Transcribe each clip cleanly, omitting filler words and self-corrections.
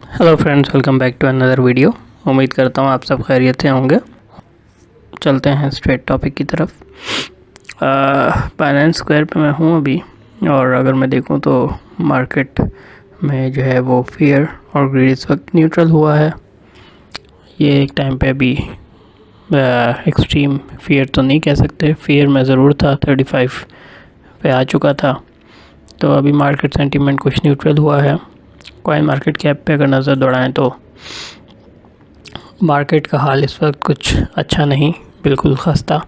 Hello friends, welcome back to another video. उम्मीद करता हूँ आप सब खैरियत से होंगे। चलते हैं स्ट्रेट टॉपिक की तरफ। बाइनेंस स्क्वायर पे मैं हूँ अभी, और अगर मैं देखूँ तो मार्केट में जो है वो फियर और ग्रीड इस वक्त न्यूट्रल हुआ है। ये एक टाइम पे अभी एक्सट्रीम फियर तो नहीं कह सकते, फियर में ज़रूर था, 35 पे आ चुका था। तो अभी मार्केट सेंटीमेंट कुछ न्यूट्रल हुआ है। कॉइन मार्केट कैप पे अगर नज़र दौड़ाएं तो मार्केट का हाल इस वक्त कुछ अच्छा नहीं, बिल्कुल खस्ता,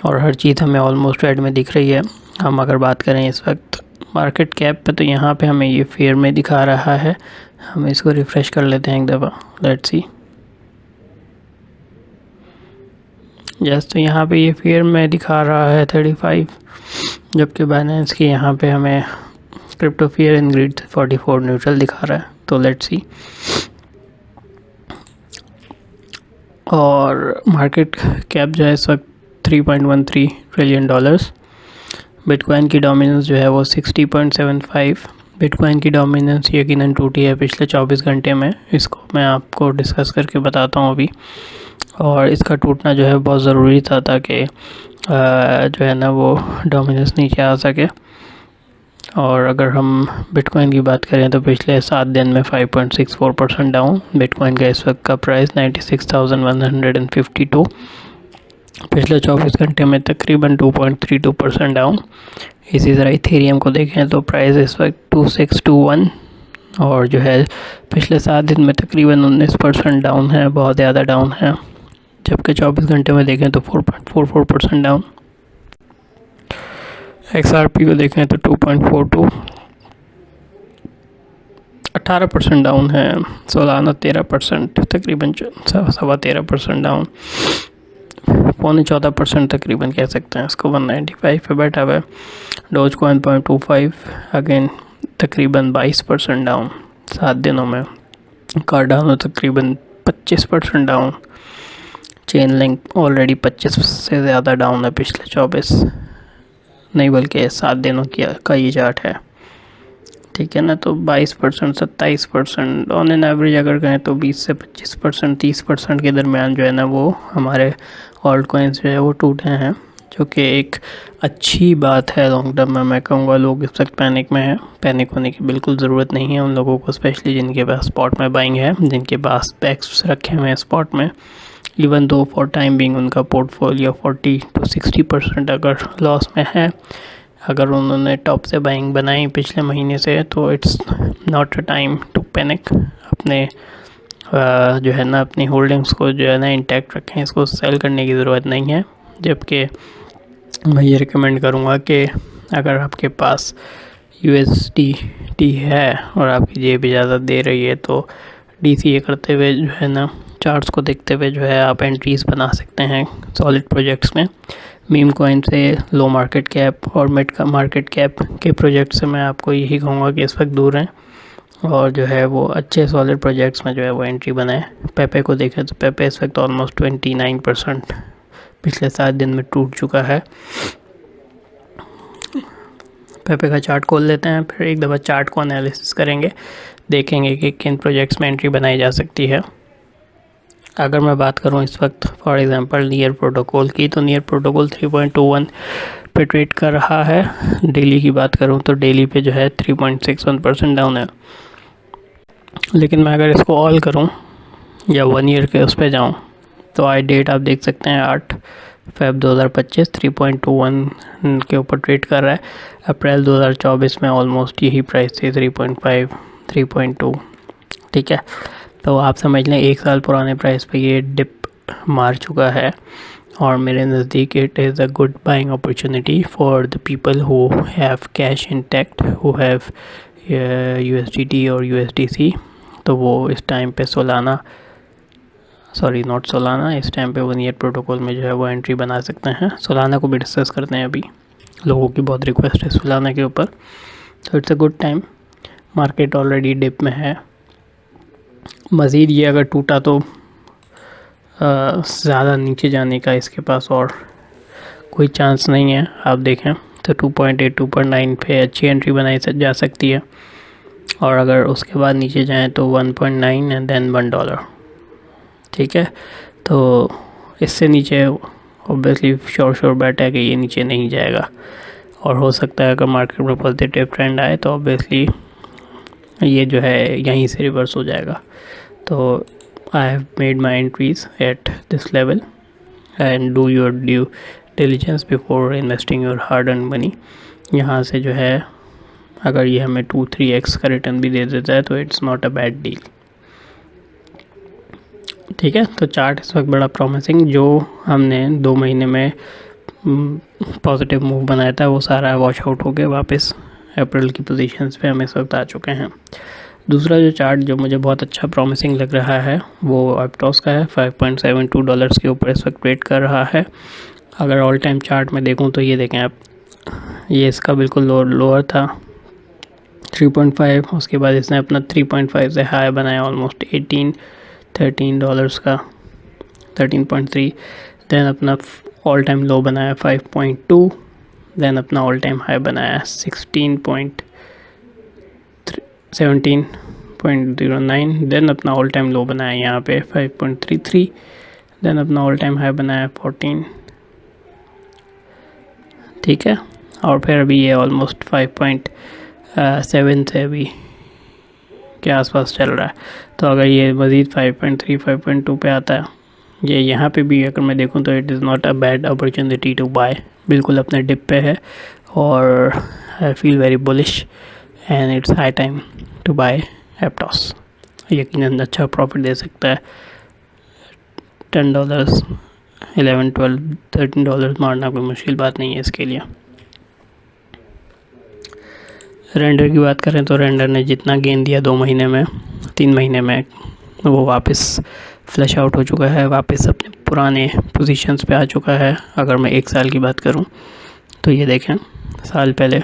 और हर चीज़ हमें ऑलमोस्ट रेड में दिख रही है। हम अगर बात करें इस वक्त मार्केट कैप पे, तो यहाँ पे हमें ये फेयर में दिखा रहा है। हम इसको रिफ़्रेश कर लेते हैं एक दफ़ा, लेट्स सी। यस, तो यहाँ पे ये फेयर में दिखा रहा है 35, जबकि बाइनेंस की यहाँ पे हमें crypto fear and grid 44 neutral दिखा रहा है। तो लेट्स सी। और मार्केट कैप जो है इस वक्त 3.13 ट्रिलियन डॉलर्स। बिटकॉइन की डोमिनेंस जो है वो 60.75। बिटकॉइन की डोमिनेंस यकीनन टूटी है पिछले 24 घंटे में। इसको मैं आपको डिस्कस करके बताता हूँ अभी। और इसका टूटना जो है बहुत ज़रूरी था, ताकि जो है ना वो डोमिनेंस नीचे आ सके। और अगर हम बिटकॉइन की बात करें तो पिछले 7 दिन में 5.64% डाउन। बिटकॉइन का इस वक्त का प्राइस 96,152। पिछले 24 घंटे में तकरीबन 2.32% डाउन। इसी तरह इथेरियम को देखें तो प्राइस इस वक्त 2621, और जो है पिछले 7 दिन में तकरीबन 19% डाउन है, बहुत ज़्यादा डाउन है। जबकि 24 घंटे में देखें तो 4.44% डाउन। XRP को देखें तो 2.42, 18% डाउन है। सोलाना 13%, तकरीबन 13.25% डाउन। 14.25% तकरीबन कह सकते हैं इसको, 195 पे बैठा हुआ है। डोज कॉइन 0.25, अगेन तकरीबन 22% डाउन 7 दिनों में। कार्डानो तकरीबन 25% डाउन। चेन लिंक ऑलरेडी 25 से ज़्यादा डाउन है पिछले 24 नहीं बल्कि 7 दिनों का ये चार्ट है, ठीक है ना। तो 22%, 27%, ऑन एन एवरेज अगर कहें तो 20 से 25%, 30% के दरमियान जो है ना वो हमारे ऑल्ट कॉइन्स जो है वो टूटे हैं, जो कि एक अच्छी बात है लॉन्ग टर्म में। मैं कहूँगा लोग इस वक्त पैनिक में हैं। पैनिक होने की बिल्कुल ज़रूरत नहीं है उन लोगों को, स्पेशली जिनके पास स्पॉट में बाइंग है, जिनके पास पैक्स रखे हुए हैं स्पॉट में। Even though for time being उनका पोर्टफोलियो 40 to 60% अगर लॉस में है, अगर उन्होंने टॉप से बाइंग बनाई पिछले महीने से, तो it's not a time to panic. अपने जो है ना अपनी होल्डिंग्स को जो है ना इंटैक्ट रखें, इसको सेल करने की ज़रूरत नहीं है। जबकि मैं ये रिकमेंड करूँगा कि अगर आपके पास USDT है और आपकी जेब इजाज़त दे रही है, तो DCA करते हुए जो है ना चार्ट्स को देखते हुए जो है आप एंट्रीज़ बना सकते हैं सॉलिड प्रोजेक्ट्स में। मीम कॉइन से लो मार्केट कैप और मिड का मार्केट कैप के प्रोजेक्ट से मैं आपको यही कहूँगा कि इस वक्त दूर रहें, और जो है वो अच्छे सॉलिड प्रोजेक्ट्स में जो है वो एंट्री बनाएं। पेपे को देखें तो पेपे इस वक्त ऑलमोस्ट 29% पिछले 7 दिन में टूट चुका है। पेपे का चार्ट खोल लेते हैं, फिर एक दफ़ा चार्ट को एनालिसिस करेंगे, देखेंगे कि किन प्रोजेक्ट्स में एंट्री बनाई जा सकती है। अगर मैं बात करूं इस वक्त फॉर एग्जांपल नियर प्रोटोकॉल की, तो नियर प्रोटोकॉल 3.21 पे ट्रेड कर रहा है। डेली की बात करूं तो डेली पे जो है 3.61% डाउन है। लेकिन मैं अगर इसको ऑल करूं या 1 ईयर के उस पर जाऊं, तो आज डेट आप देख सकते हैं 8 Feb 2025 3.21 के ऊपर ट्रेड कर रहा है। अप्रैल 2024 में ऑलमोस्ट यही प्राइस थी 3.5 3.2, ठीक है। तो आप समझ लें 1 साल पुराने प्राइस पे ये डिप मार चुका है, और मेरे नज़दीक it is a good buying opportunity for the people who have cash intact, who have USDT और USDC। तो वो इस टाइम पे इस टाइम पे 1 ईयर प्रोटोकॉल में जो है वो एंट्री बना सकते हैं। सोलाना को भी डिस्कस करते हैं, अभी लोगों की बहुत रिक्वेस्ट है सोलाना के ऊपर। तो it's a good time, market already dip में है। मज़ीद ये अगर टूटा तो ज़्यादा नीचे जाने का इसके पास और कोई चांस नहीं है। आप देखें तो 2.8 2.9 पे अच्छी एंट्री बनाई जा सकती है। और अगर उसके बाद नीचे जाएँ तो 1.9 एंड देन $1। ठीक है, तो इससे नीचे ऑब्वियसली श्योर बैट है कि ये नीचे नहीं जाएगा, और हो सकता है अगर मार्केट में पॉजिटिव ट्रेंड आए तो ऑब्वियसली ये जो है यहीं से रिवर्स हो जाएगा। तो I have made my entries at this level and do your due diligence before investing your hard earn money. यहाँ से जो है अगर ये हमें 2-3x का रिटर्न भी दे देता है तो it's not a bad deal. ठीक है, तो चार्ट इस वक्त बड़ा प्रॉमिसिंग, जो हमने 2 महीने में पॉजिटिव मूव बनाया था वो सारा वॉश आउट हो के वापस अप्रैल की पोजीशंस पे हम इस वक्त आ चुके हैं। दूसरा जो चार्ट जो मुझे बहुत अच्छा प्रॉमिसिंग लग रहा है वो एप्टॉस का है। $5.72 के ऊपर इस वक्त ट्रेड कर रहा है। अगर ऑल टाइम चार्ट में देखूं तो ये देखें आप, ये इसका बिल्कुल लोअर था 3.5, उसके बाद इसने अपना 3.5 से हाई बनाया ऑलमोस्ट $13 का 13.3, देन अपना ऑल टाइम लो बनाया 5.2, देन अपना ऑल टाइम हाई बनाया 17.09, देन अपना ऑल टाइम लो बनाया यहाँ पे 5.33, देन अपना ऑल टाइम हाई बनाया 14। ठीक है, और फिर अभी ये ऑलमोस्ट 5.7 से अभी के आसपास चल रहा है। तो अगर ये मज़ीद 5.3 5.2 पे आता है, ये यहाँ पे भी अगर मैं देखूँ तो it is not a bad opportunity to buy, बिल्कुल अपने डिप पे है और I feel very bullish and it's high time to buy Aptos. यकीनन अच्छा प्रॉफिट दे सकता है। $10, $11, $12, $13 मारना कोई मुश्किल बात नहीं है इसके लिए। रेंडर की बात करें तो रेंडर ने जितना गेन दिया 2 महीने में, 3 महीने में वो वापस फ्लैश आउट हो चुका है, वापस अपने पुराने पोजीशंस पे आ चुका है। अगर मैं 1 साल की बात करूं तो ये देखें, साल पहले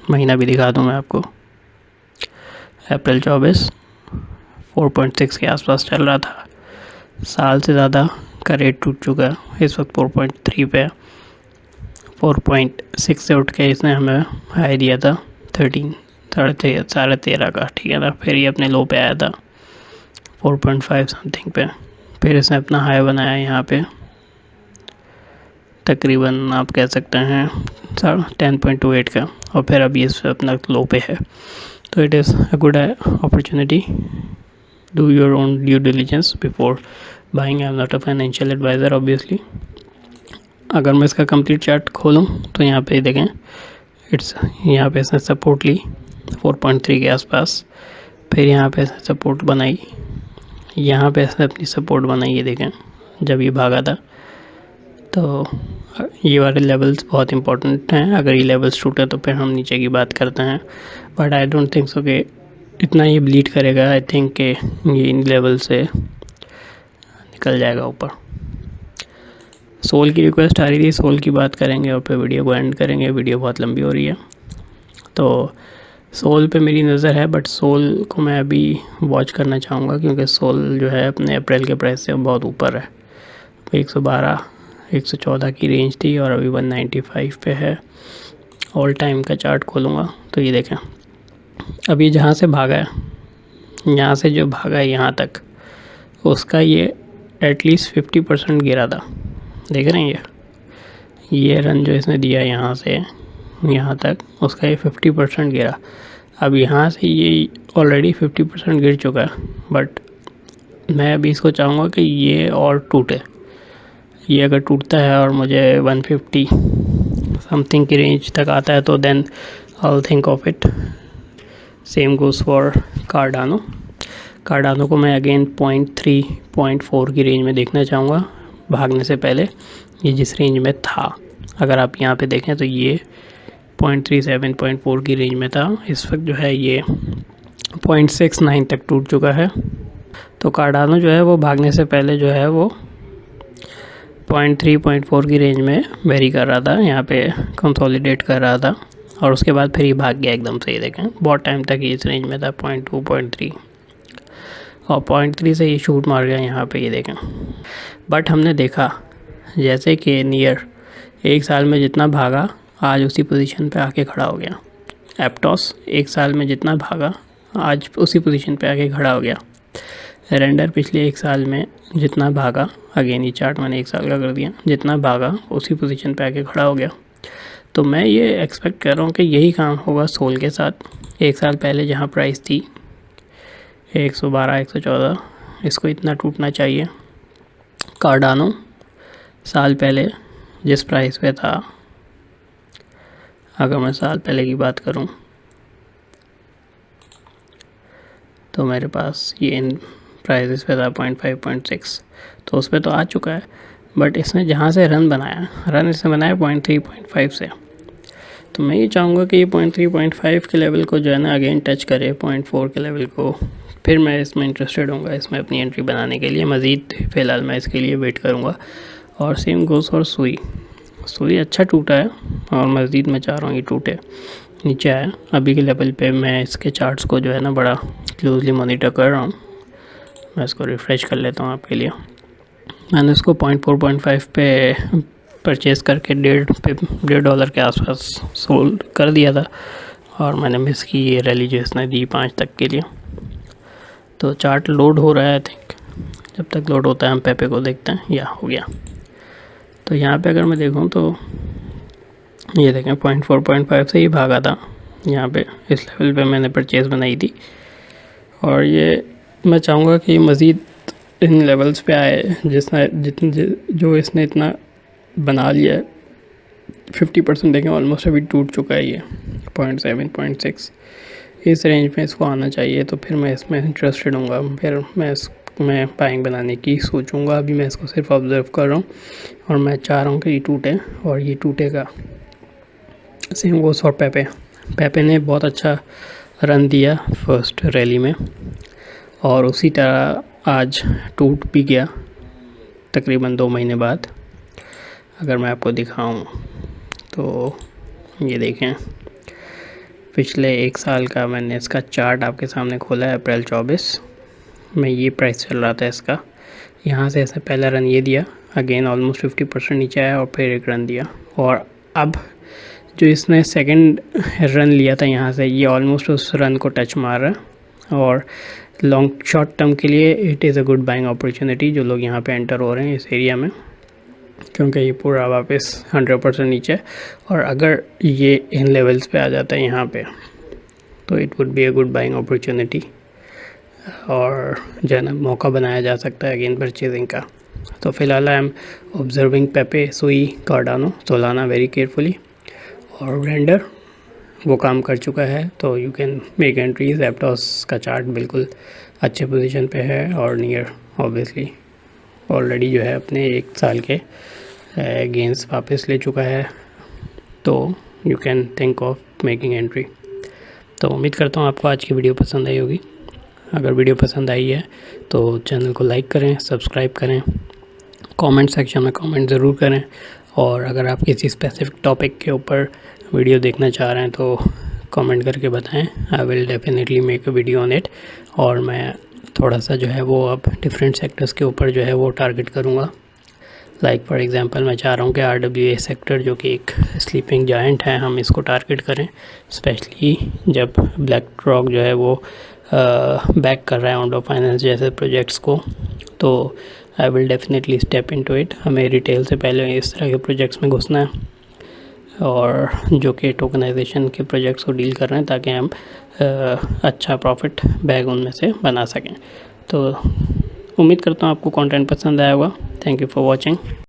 महीना भी दिखा दूं मैं आपको, अप्रैल 24 4.6 के आसपास चल रहा था। साल से ज़्यादा का रेट टूट चुका है, इस वक्त 4.3 पे, 4.6 से उठ के इसने हमें हाई दिया था 13 का। ठीक है ना, फिर ये अपने लो पे आया था 4.5 समथिंग पे, फिर इसने अपना हाई बनाया यहाँ पे तकरीबन आप कह सकते हैं 10.28 का, और फिर अभी इस अपना लो पे है। तो it is a good opportunity, do your own due diligence before buying. I am not a financial adviser obviously. अगर मैं इसका कंप्लीट चार्ट खोलूँ तो यहाँ पे देखें, यहाँ पे इसने सपोर्ट ली 4.3 के आसपास, फिर यहाँ पे इसने सपोर्ट बनाई, यहाँ पे इसने अपनी सपोर्ट बनाई, ये देखें जब ये भागा था। तो ये वाले लेवल्स बहुत इंपॉर्टेंट हैं, अगर ये लेवल्स टूटे तो फिर हम नीचे की बात करते हैं, but I don't think so कि इतना ये ब्लीड करेगा। आई थिंक कि ये इन लेवल से निकल जाएगा ऊपर। सोल की रिक्वेस्ट आ रही थी, सोल की बात करेंगे और फिर वीडियो को एंड करेंगे, वीडियो बहुत लंबी हो रही है। तो सोल पे मेरी नज़र है, बट सोल को मैं अभी वॉच करना चाहूँगा क्योंकि सोल जो है अपने अप्रैल के प्राइस से बहुत ऊपर है। 112 114 की रेंज थी और अभी 195 पे है। ऑल टाइम का चार्ट खोलूँगा तो ये देखें, अभी जहाँ से भागा है, यहाँ से जो भागा है यहाँ तक, उसका ये एटलीस्ट 50% गिरा था। देख रहे हैं ये रन जो इसने दिया यहाँ से यहाँ तक, उसका ये 50% गिरा। अब यहाँ से ये ऑलरेडी 50% गिर चुका है, बट मैं अभी इसको चाहूँगा कि ये और टूटे। ये अगर टूटता है और मुझे 150 समथिंग की रेंज तक आता है तो then I will think of it. Same goes for Cardano को मैं अगेन 0.3 0.4 की रेंज में देखना चाहूँगा भागने से पहले, ये जिस रेंज में था। अगर आप यहाँ पे देखें तो ये 0.37 0.4 की रेंज में था, इस वक्त जो है ये 0.69 तक टूट चुका है। तो कार्डानो जो है वो भागने से पहले जो है वो 0.3 0.4 की रेंज में वेरी कर रहा था, यहाँ पे कंसोलिडेट कर रहा था, और उसके बाद फिर ये भाग गया एकदम से। ये देखें बहुत टाइम तक ये इस रेंज में था 0.2 0.3, और 0.3 से ये शूट मार गया यहाँ पे, ये देखें। बट हमने देखा जैसे कि नियर 1 साल में जितना भागा आज उसी पोजीशन पे आके खड़ा हो गया। एप्टॉस 1 साल में जितना भागा आज उसी पोजीशन पे आके खड़ा हो गया। रेंडर पिछले 1 साल में जितना भागा, अगेन ये चार्ट मैंने 1 साल का कर दिया, जितना भागा उसी पोजीशन पे आके खड़ा हो गया। तो मैं ये एक्सपेक्ट कर रहा हूँ कि यही काम होगा सोल के साथ। 1 साल पहले जहाँ प्राइस थी 112 114, इसको इतना टूटना चाहिए। कार्डानो साल पहले जिस प्राइस पे था, अगर मैं साल पहले की बात करूं तो मेरे पास ये इन प्राइसेस पे था 0.5 0.6, तो उस पर तो आ चुका है। बट इसने जहाँ से रन बनाया, रन इसने बनाया 0.3 0.5 से। तो मैं ये चाहूँगा कि ये 0.3 0.5 के लेवल को जो है ना अगेन टच करे, 0.4 के लेवल को, फिर मैं इसमें इंटरेस्टेड होऊंगा इसमें अपनी एंट्री बनाने के लिए। मज़ीद फ़िलहाल मैं इसके लिए वेट करूँगा। और सेम गोस और सुई अच्छा टूटा है और मज़ीद मैं चाह रहा हूँ ये टूटे, नीचे आया। अभी के लेवल पे मैं इसके चार्ट्स को जो है ना बड़ा क्लोजली मॉनिटर कर रहा हूँ। मैं इसको रिफ़्रेश कर लेता हूँ आपके लिए। मैंने इसको 0.4 0.5 पे परचेज़ करके $1.5 के आसपास सोल्ड कर दिया था और मैंने मिस की ये रैली जो इसने दी 5 तक के लिए। तो चार्ट लोड हो रहा है, आई थिंक जब तक लोड होता है हम पेपे को देखते हैं। या हो गया। तो यहाँ पे अगर मैं देखूँ तो ये देखें 0.4 0.5 से ही भागा था। यहाँ पे इस लेवल पे मैंने परचेज़ बनाई थी और ये मैं चाहूँगा कि मज़ीद इन लेवल्स पे आए जो इसने इतना बना लिया है। 50% देखें ऑलमोस्ट अभी टूट चुका है ये 0.7 0.6, इस रेंज में इसको आना चाहिए। तो फिर मैं इसमें इंटरेस्टेड हूँगा, फिर मैं बाइंग बनाने की सोचूंगा। अभी मैं इसको सिर्फ ऑब्ज़र्व कर रहा हूँ और मैं चाह रहा हूँ कि ये टूटे और ये टूटेगा। सेम गोस फॉर पेपे ने बहुत अच्छा रन दिया फर्स्ट रैली में और उसी तरह आज टूट भी गया तकरीबन 2 महीने बाद। अगर मैं आपको दिखाऊं तो ये देखें, पिछले 1 साल का मैंने इसका चार्ट आपके सामने खोला है। अप्रैल 24 में ये प्राइस चल रहा था इसका। यहाँ से ऐसे पहला रन ये दिया, अगेन ऑलमोस्ट 50% नीचे आया और फिर एक रन दिया। और अब जो इसने सेकंड रन लिया था यहाँ से, ये ऑलमोस्ट उस रन को टच मार रहा है। और लॉन्ग शॉर्ट टर्म के लिए it is a good buying opportunity जो लोग यहाँ पे एंटर हो रहे हैं इस एरिया में, क्योंकि ये पूरा वापस 100% नीचे है। और अगर ये इन लेवल्स पे आ जाता है यहाँ पे तो it would be a good buying opportunity और जो है ना मौका बनाया जा सकता है अगेन परचेजिंग का। तो फिलहाल आई एम ऑब्जर्विंग पेपे, सुई, कार्डानो, सोलाना वेरी केयरफुली। और रेंडर वो काम कर चुका है तो यू कैन मेक एंट्रीज। एप्टॉस का चार्ट बिल्कुल अच्छे पोजीशन पे है और नियर ऑब्वियसली ऑलरेडी जो है अपने 1 साल के गेंस वापस ले चुका है। तो you can think of making entry. तो उम्मीद करता हूँ आपको आज की वीडियो पसंद आई होगी। अगर वीडियो पसंद आई है तो चैनल को लाइक करें, सब्सक्राइब करें, कमेंट सेक्शन में कमेंट ज़रूर करें। और अगर आप किसी स्पेसिफिक टॉपिक के ऊपर वीडियो देखना चाह रहे हैं तो कमेंट करके बताएं। I will definitely make a video on it. और मैं थोड़ा सा जो है वो अब डिफरेंट सेक्टर्स के ऊपर जो है वो टारगेट करूँगा। लाइक फॉर एग्जांपल मैं चाह रहा हूँ कि RWA सेक्टर जो कि एक स्लीपिंग जायंट है, हम इसको टारगेट करें, स्पेशली जब ब्लैक रॉक जो है वो बैक कर रहा है ऑन्डो फाइनेंस जैसे प्रोजेक्ट्स को। तो I will definitely step into it. हमें रिटेल से पहले इस तरह के प्रोजेक्ट्स में घुसना है और जो कि टोकनाइजेशन के प्रोजेक्ट्स को डील कर रहे हैं ताकि हम अच्छा प्रॉफिट बैग उनमें से बना सकें। तो उम्मीद करता हूँ आपको कंटेंट पसंद आया होगा। Thank you for watching.